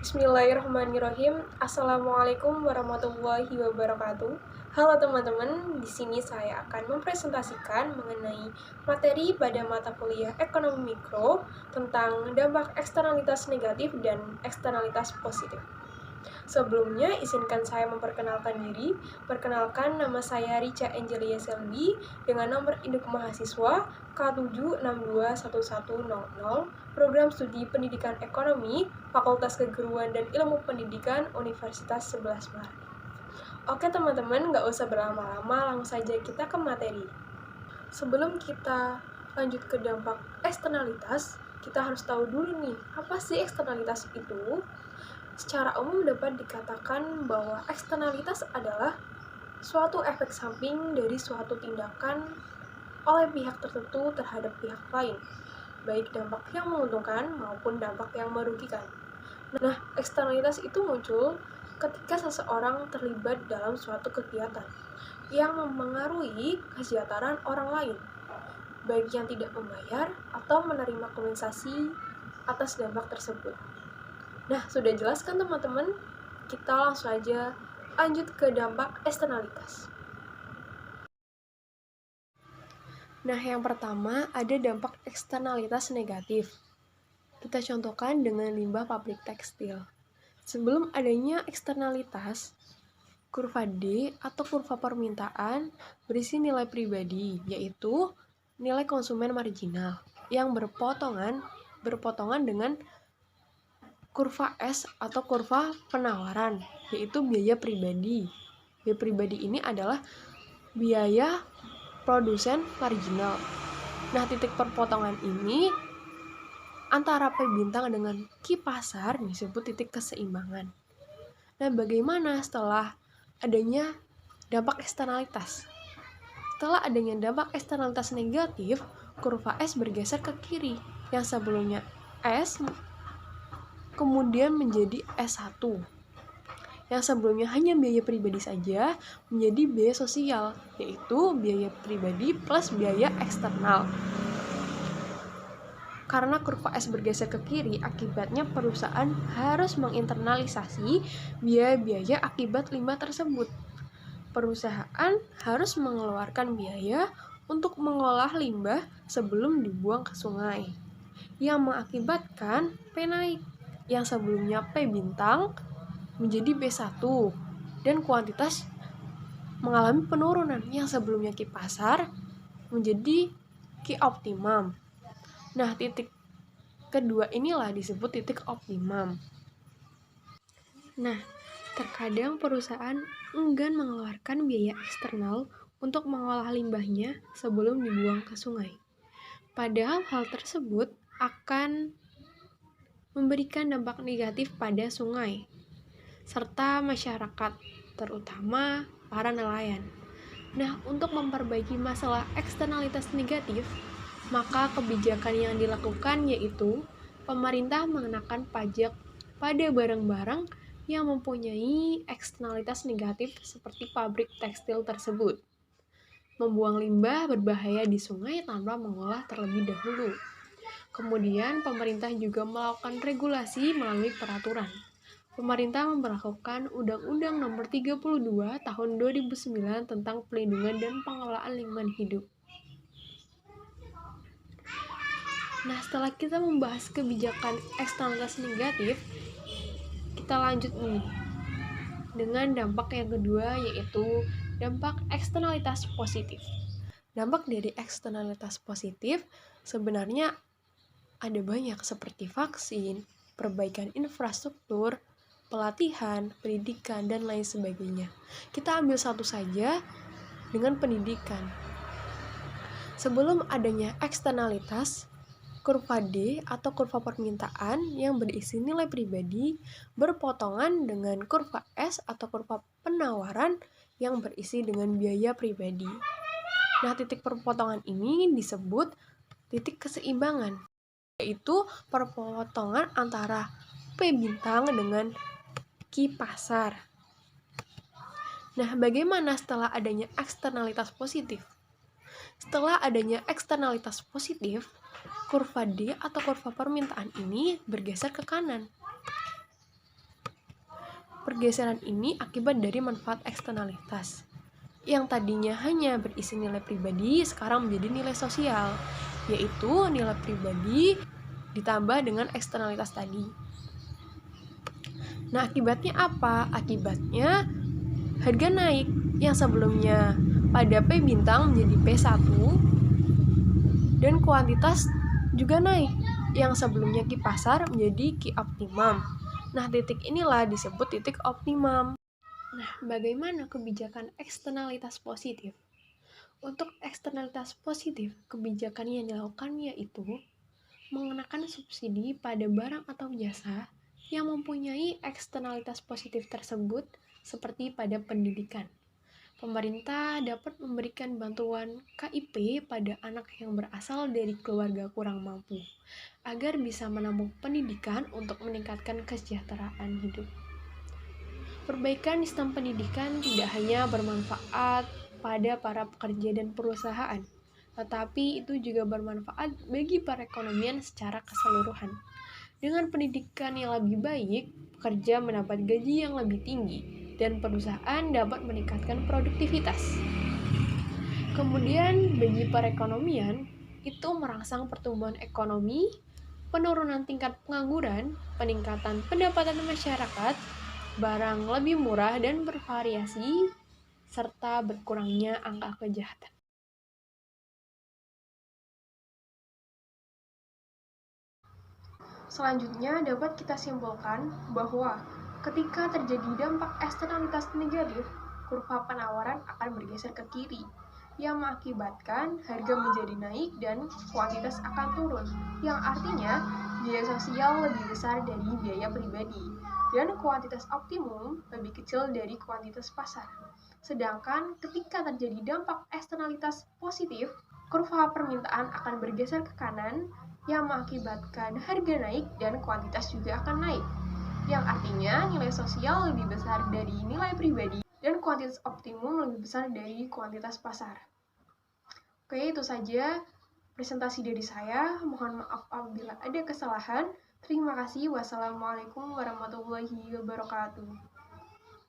Bismillahirrahmanirrahim. Assalamualaikum warahmatullahi wabarakatuh. Halo teman-teman, di sini saya akan mempresentasikan mengenai materi pada mata kuliah Ekonomi Mikro tentang dampak eksternalitas negatif dan eksternalitas positif. Sebelumnya, izinkan saya memperkenalkan diri. Perkenalkan, nama saya Richa Angelia Selvi dengan nomor induk mahasiswa K7621100, Program Studi Pendidikan Ekonomi, Fakultas Keguruan dan Ilmu Pendidikan, Universitas 11 Maret. Oke teman-teman, nggak usah berlama-lama, langsung saja kita ke materi. Sebelum kita lanjut ke dampak eksternalitas, kita harus tahu dulu nih, apa sih eksternalitas itu? Secara umum dapat dikatakan bahwa eksternalitas adalah suatu efek samping dari suatu tindakan oleh pihak tertentu terhadap pihak lain, baik dampak yang menguntungkan maupun dampak yang merugikan. Nah, eksternalitas itu muncul ketika seseorang terlibat dalam suatu kegiatan yang mempengaruhi kesejahteraan orang lain, baik yang tidak membayar atau menerima kompensasi atas dampak tersebut. Nah, sudah jelas kan teman-teman? Kita langsung aja lanjut ke dampak eksternalitas. Nah, yang pertama ada dampak eksternalitas negatif. Kita contohkan dengan limbah pabrik tekstil. Sebelum adanya eksternalitas, kurva D atau kurva permintaan berisi nilai pribadi, yaitu nilai konsumen marginal yang berpotongan dengan kurva S atau kurva penawaran, yaitu biaya pribadi. Biaya pribadi ini adalah biaya produsen marginal. Nah, titik perpotongan ini antara P bintang dengan Q pasar disebut titik keseimbangan. Nah, bagaimana setelah adanya dampak eksternalitas? Setelah adanya dampak eksternalitas negatif, kurva S bergeser ke kiri, yang sebelumnya S kemudian menjadi S1. Yang sebelumnya hanya biaya pribadi saja menjadi biaya sosial, yaitu biaya pribadi plus biaya eksternal. Karena kurva S bergeser ke kiri, akibatnya perusahaan harus menginternalisasi biaya-biaya akibat limbah tersebut. Perusahaan harus mengeluarkan biaya untuk mengolah limbah sebelum dibuang ke sungai, yang mengakibatkan P naik, yang sebelumnya P bintang menjadi B1, dan kuantitas mengalami penurunan, yang sebelumnya Q pasar menjadi Q optimum. Nah, titik kedua inilah disebut titik optimum. Nah, terkadang perusahaan enggan mengeluarkan biaya eksternal untuk mengolah limbahnya sebelum dibuang ke sungai. Padahal hal tersebut akan memberikan dampak negatif pada sungai serta masyarakat, terutama para nelayan. Nah, untuk memperbaiki masalah eksternalitas negatif, maka kebijakan yang dilakukan yaitu pemerintah mengenakan pajak pada barang-barang yang mempunyai eksternalitas negatif seperti pabrik tekstil tersebut. Membuang limbah berbahaya di sungai tanpa mengolah terlebih dahulu. Kemudian pemerintah juga melakukan regulasi melalui peraturan. Pemerintah memberlakukan Undang-Undang Nomor 32 Tahun 2009 tentang Pelindungan dan Pengelolaan Lingkungan Hidup. Nah, setelah kita membahas kebijakan eksternalitas negatif, kita lanjut nih dengan dampak yang kedua, yaitu dampak eksternalitas positif. Dampak dari eksternalitas positif sebenarnya ada banyak, seperti vaksin, perbaikan infrastruktur, pelatihan, pendidikan, dan lain sebagainya. Kita ambil satu saja dengan pendidikan. Sebelum adanya eksternalitas, kurva D atau kurva permintaan yang berisi nilai pribadi berpotongan dengan kurva S atau kurva penawaran yang berisi dengan biaya pribadi. Nah, titik perpotongan ini disebut titik keseimbangan, yaitu perpotongan antara P bintang dengan Q pasar. Nah, bagaimana setelah adanya eksternalitas positif? Setelah adanya eksternalitas positif, kurva D atau kurva permintaan ini bergeser ke kanan. Pergeseran ini akibat dari manfaat eksternalitas. Yang tadinya hanya berisi nilai pribadi, sekarang menjadi nilai sosial, yaitu nilai pribadi ditambah dengan eksternalitas tadi. Nah, akibatnya apa? Akibatnya harga naik yang sebelumnya pada P bintang menjadi P1 dan kuantitas juga naik yang sebelumnya Ki pasar menjadi Ki optimum. Nah, titik inilah disebut titik optimum. Nah, bagaimana kebijakan eksternalitas positif? Untuk eksternalitas positif, kebijakan yang dilakukan yaitu mengenakan subsidi pada barang atau jasa yang mempunyai eksternalitas positif tersebut seperti pada pendidikan. Pemerintah dapat memberikan bantuan KIP pada anak yang berasal dari keluarga kurang mampu agar bisa menampung pendidikan untuk meningkatkan kesejahteraan hidup. Perbaikan sistem pendidikan tidak hanya bermanfaat pada para pekerja dan perusahaan, tetapi itu juga bermanfaat bagi perekonomian secara keseluruhan. Dengan pendidikan yang lebih baik, pekerja mendapat gaji yang lebih tinggi, dan perusahaan dapat meningkatkan produktivitas. Kemudian, bagi perekonomian, itu merangsang pertumbuhan ekonomi, penurunan tingkat pengangguran, peningkatan pendapatan masyarakat, barang lebih murah dan bervariasi, serta berkurangnya angka kejahatan. Selanjutnya dapat kita simpulkan bahwa ketika terjadi dampak eksternalitas negatif, kurva penawaran akan bergeser ke kiri, yang mengakibatkan harga menjadi naik dan kuantitas akan turun, yang artinya biaya sosial lebih besar dari biaya pribadi, dan kuantitas optimum lebih kecil dari kuantitas pasar. Sedangkan ketika terjadi dampak eksternalitas positif, kurva permintaan akan bergeser ke kanan, yang mengakibatkan harga naik dan kuantitas juga akan naik, yang artinya nilai sosial lebih besar dari nilai pribadi dan kuantitas optimum lebih besar dari kuantitas pasar. Oke, itu saja presentasi dari saya. Mohon maaf apabila ada kesalahan. Terima kasih. Wassalamualaikum warahmatullahi wabarakatuh.